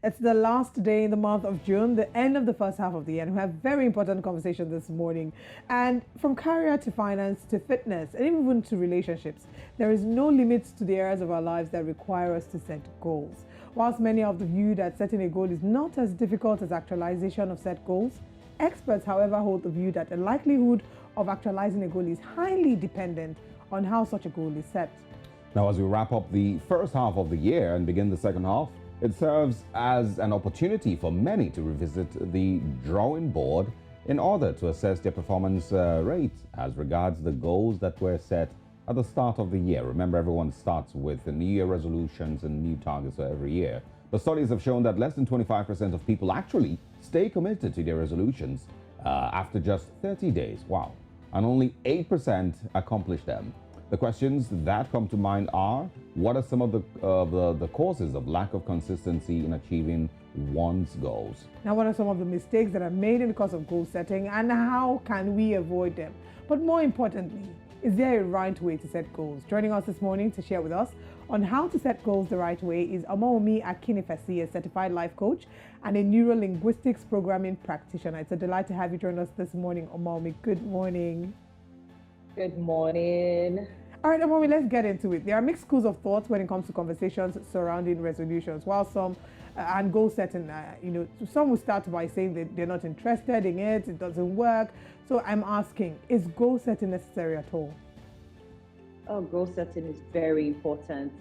It's the last day in the month of June, the end of the first half of the year. And we have very important conversation this morning. And from career to finance to fitness and even to relationships, there is no limit to the areas of our lives that require us to set goals. Whilst many of the view that setting a goal is not as difficult as actualization of set goals, experts, however, hold the view that the likelihood of actualizing a goal is highly dependent on how such a goal is set. Now, as we wrap up the first half of the year and begin the second half, it serves as an opportunity for many to revisit the drawing board in order to assess their performance rate as regards the goals that were set at the start of the year. Remember, everyone starts with the New Year resolutions and new targets for every year. But studies have shown that less than 25% of people actually stay committed to their resolutions after just 30 days. Wow. And only 8% accomplish them. The questions that come to mind are, what are some of the causes of lack of consistency in achieving one's goals? Now, what are some of the mistakes that are made in the course of goal setting and how can we avoid them? But more importantly, is there a right way to set goals? Joining us this morning to share with us on how to set goals the right way is Omomi Akinifesi, a certified life coach and a neuro-linguistics programming practitioner. It's a delight to have you join us this morning, Omomi. Good morning. Good morning. All right, Omomi, let's get into it. There are mixed schools of thought when it comes to conversations surrounding resolutions. While some and goal setting, some will start by saying that they're not interested in it, it doesn't work. So I'm asking, is goal setting necessary at all? Oh, goal setting is very important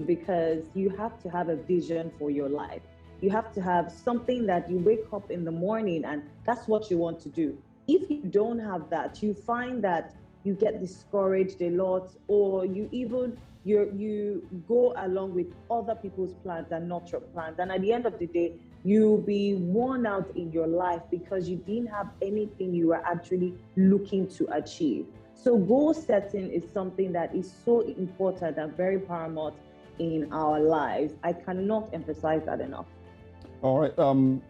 because you have to have a vision for your life. You have to have something that you wake up in the morning and that's what you want to do. If you don't have that, you find that you get discouraged a lot, or you go along with other people's plans and not your plans. And at the end of the day, you'll be worn out in your life because you didn't have anything you were actually looking to achieve. So goal setting is something that is so important and very paramount in our lives. I cannot emphasize that enough. All right.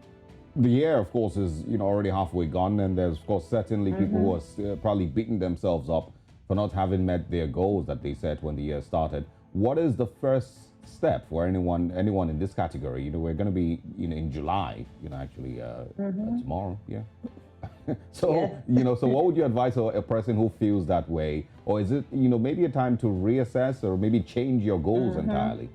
The year, of course, is already halfway gone, and there's, of course, certainly people who are probably beating themselves up for not having met their goals that they set when the year started. What is the first step for anyone in this category? We're going to be in July, actually tomorrow, yeah. So so what would you advise a person who feels that way, or is it maybe a time to reassess or maybe change your goals entirely?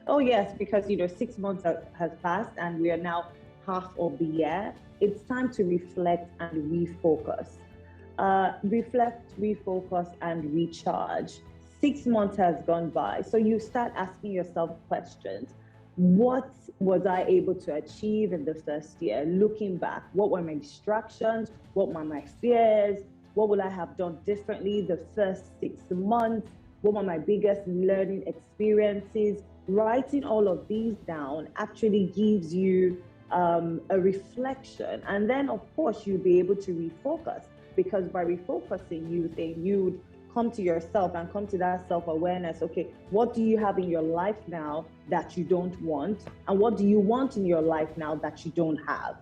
Oh yes, because 6 months has passed and we are now half of the year. It's time to reflect and refocus. Refocus, and recharge. 6 months has gone by, so you start asking yourself questions. What was I able to achieve in the first year? Looking back, what were my distractions? What were my fears? What would I have done differently the first 6 months? What were my biggest learning experiences? Writing all of these down actually gives you a reflection. And then, of course, you'll be able to refocus, because by refocusing, you'd come to yourself and come to that self-awareness. Okay, what do you have in your life now that you don't want? And what do you want in your life now that you don't have?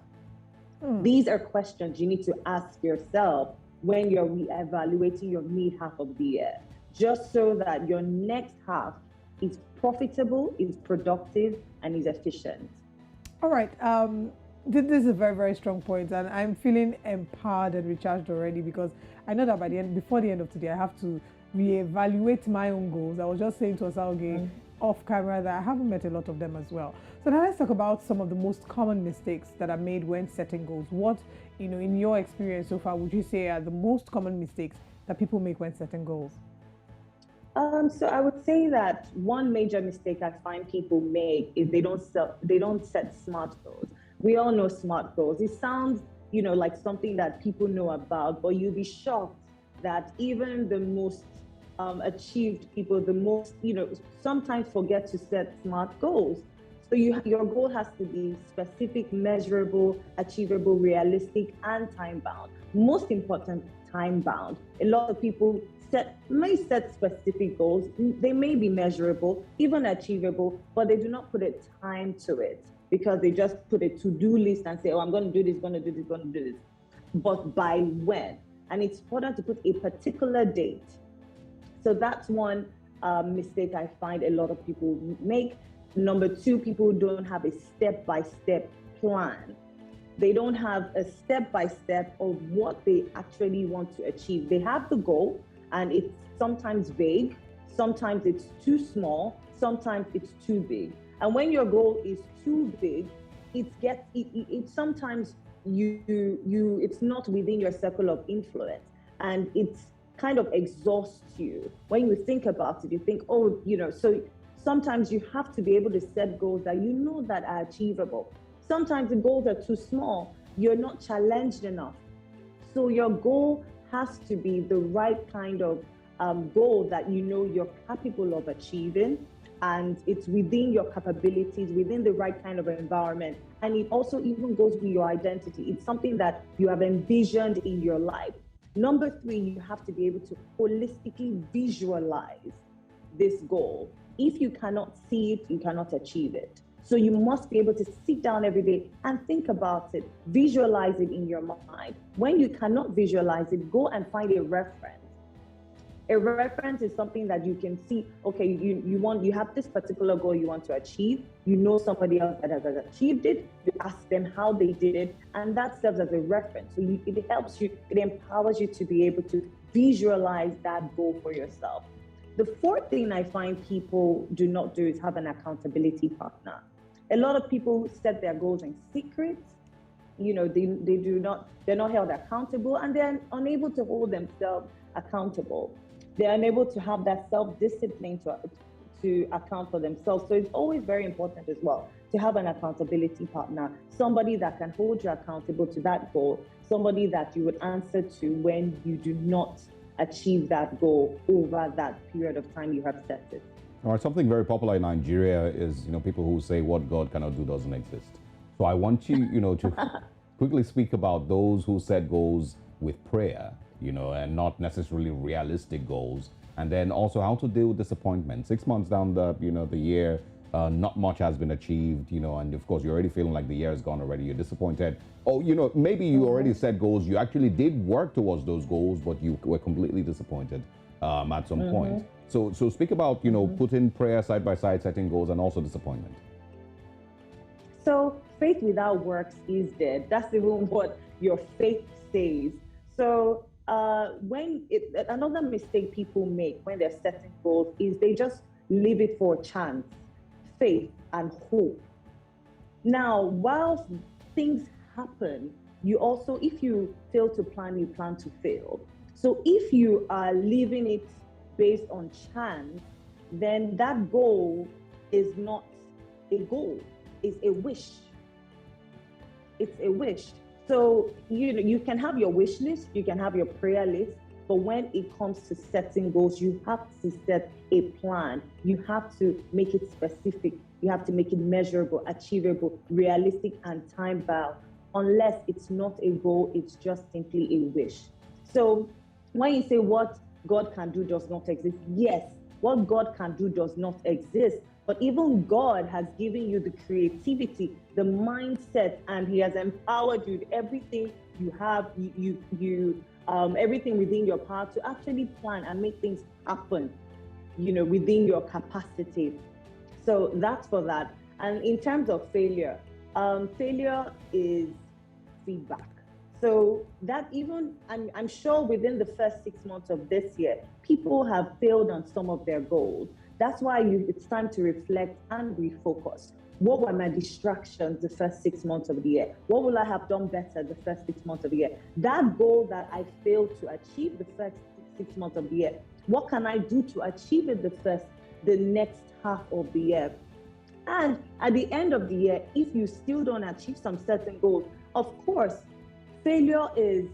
These are questions you need to ask yourself when you're reevaluating your mid half of the year, just so that your next half is profitable, is productive, and is efficient. All right. This is a very, very strong point, and I'm feeling empowered and recharged already, because I know that before the end of today, I have to reevaluate my own goals. I was just saying to Osalge off camera that I haven't met a lot of them as well. So now let's talk about some of the most common mistakes that are made when setting goals. What, in your experience so far, would you say are the most common mistakes that people make when setting goals? So I would say that one major mistake I find people make is they don't set SMART goals. We all know SMART goals. It sounds, like something that people know about, but you'll be shocked that even the most achieved people, the most, sometimes forget to set SMART goals. So your goal has to be specific, measurable, achievable, realistic, and time-bound. Most important, time-bound. A lot of people may set specific goals. They may be measurable, even achievable, but they do not put a time to it, because they just put a to-do list and say, oh, I'm going to do this, going to do this, going to do this. But by when? And it's important to put a particular date. So that's one mistake I find a lot of people make. Number two, people don't have a step-by-step plan. They don't have a step-by-step of what they actually want to achieve. They have the goal, and it's sometimes vague, sometimes it's too small, sometimes it's too big. And when your goal is too big, it sometimes it's not within your circle of influence, and it's kind of exhausts you. When you think about it, you think, oh, so sometimes you have to be able to set goals that you know that are achievable. Sometimes the goals are too small. You're not challenged enough. So your goal has to be the right kind of goal that you know you're capable of achieving, and it's within your capabilities, within the right kind of environment. And it also even goes with your identity. It's something that you have envisioned in your life. Number three, you have to be able to holistically visualize this goal. If you cannot see it, you cannot achieve it. So you must be able to sit down every day and think about it, visualize it in your mind. When you cannot visualize it, go and find a reference. A reference is something that you can see, okay, you have this particular goal you want to achieve. You know somebody else that has achieved it. You ask them how they did it, and that serves as a reference. So it helps you, it empowers you to be able to visualize that goal for yourself. The fourth thing I find people do not do is have an accountability partner. A lot of people set their goals in secret. They're not held accountable, and they're unable to hold themselves accountable. They're unable to have that self-discipline to account for themselves. So it's always very important as well to have an accountability partner, somebody that can hold you accountable to that goal, somebody that you would answer to when you do not achieve that goal over that period of time you have set it. All right, something very popular in Nigeria is, people who say what God cannot do doesn't exist. So I want you, to quickly speak about those who set goals with prayer, and not necessarily realistic goals. And then also how to deal with disappointment. 6 months down the year, not much has been achieved, and of course you're already feeling like the year is gone already. You're disappointed. Oh, maybe you already set goals. You actually did work towards those goals, but you were completely disappointed at some point. So speak about, putting prayer side by side, setting goals, and also disappointment. So faith without works is dead. That's even what your faith says. So another mistake people make when they're setting goals is they just leave it for chance, faith, and hope. Now, while things happen, if you fail to plan, you plan to fail. So if you are leaving it based on chance, then that goal is not a goal, it's a wish. It's a wish. So, you can have your wish list, you can have your prayer list, but when it comes to setting goals, you have to set a plan. You have to make it specific. You have to make it measurable, achievable, realistic, and time-bound. Unless it's not a goal, it's just simply a wish. So when you say what God can do does not exist, yes, what God can do does not exist. But even God has given you the creativity, the mindset, and He has empowered you. Everything you have, everything within your power to actually plan and make things happen, within your capacity. So that's for that. And in terms of failure, failure is feedback. So that I'm sure within the first 6 months of this year, people have failed on some of their goals. That's why it's time to reflect and refocus. What were my distractions the first 6 months of the year? What will I have done better the first 6 months of the year? That goal that I failed to achieve the first 6 months of the year, what can I do to achieve it the next half of the year? And at the end of the year, if you still don't achieve some certain goals, of course, failure is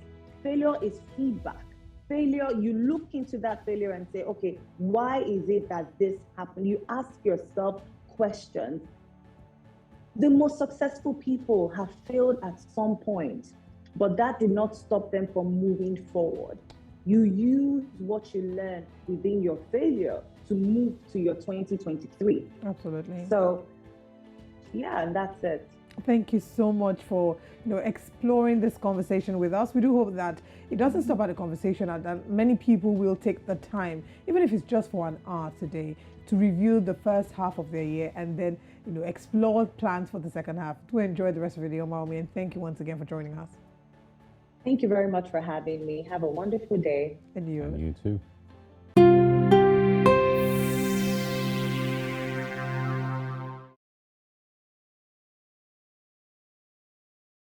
feedback. Failure, you look into that failure and say, okay, why is it that this happened? You ask yourself questions. The most successful people have failed at some point, but that did not stop them from moving forward. You use what you learn within your failure to move to your 2023. Absolutely. So, yeah, and that's it. Thank you so much for exploring this conversation with us. We do hope that it doesn't stop at a conversation and that many people will take the time, even if it's just for an hour today, to review the first half of their year and then, explore plans for the second half. Do enjoy the rest of the day, Omaomi, and thank you once again for joining us. Thank you very much for having me. Have a wonderful day. And you. And you too.